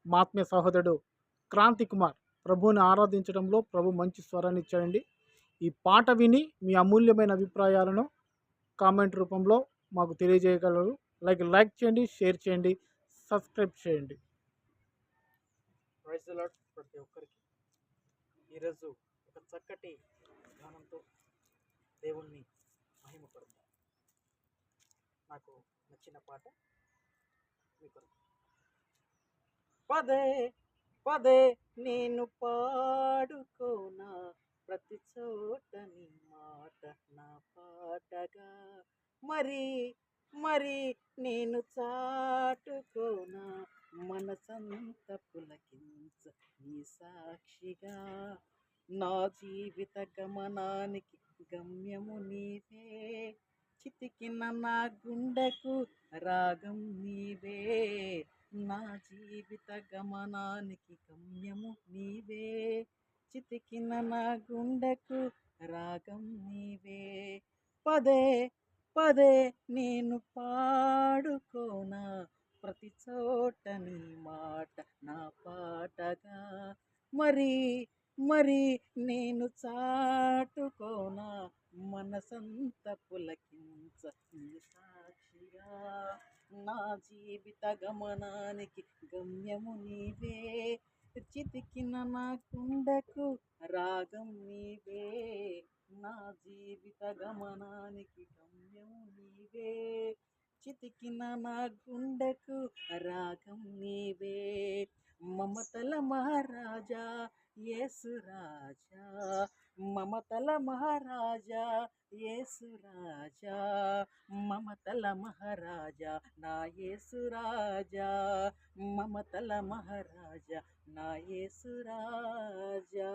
మా ఆత్మీయ సహోదరుడు క్రాంతి కుమార్ ప్రభువుని ఆరాధించడంలో ప్రభు మంచి స్వరాన్ని ఇచ్చాడండి. ఈ పాట విని మీ అమూల్యమైన అభిప్రాయాలను కామెంట్ రూపంలో మాకు తెలియజేయగలరు. లైక్ చేయండి, షేర్ చేయండి, సబ్స్క్రైబ్ చేయండి. ప్రైజ్ ది లార్డ్ ప్రతి ఒక్కరికి. ఈరోజు ఒక చక్కటి గానంతో దేవుణ్ణి మహిమపడతాం. నాకు నచ్చిన పాట మీ కొరకు. పదే పదే నేను పాడుకోనా ప్రతి చోట నీ మాట నా పాటగా, మరి మరి నేను చాటుకోనా మనసంత పులకించ నీ సాక్షిగా. నా జీవిత గమనానికి గమ్యము నీవే, చితికిన నా గుండెకు రాగం నీవే. నా జీవిత గమనానికి గమ్యము నీవే, చితికిన నా గుండెకు రాగం నీవే. పదే పదే నేను పాడుకోనా ప్రతి చోట నీ మాట నా పాటగా, మరి మరి నేను చాటుకోనా మనసంత పులకించ నీ సాక్షిగా. నా జీవిత గమనానికి గమ్యము నీవే, చితికిన నా గుండెకు రాగం నీవే. నా జీవిత గమనానికి గమ్యము నీవే, చితికిన నా గుండెకు రాగం నీవే. మమతల మహారాజా యేసు రాజా, మమతల మహారాజా యేసు రాజా, మమతల మహారాజా నా యేసు రాజా, మమతల మహారాజా నా యేసు రాజా.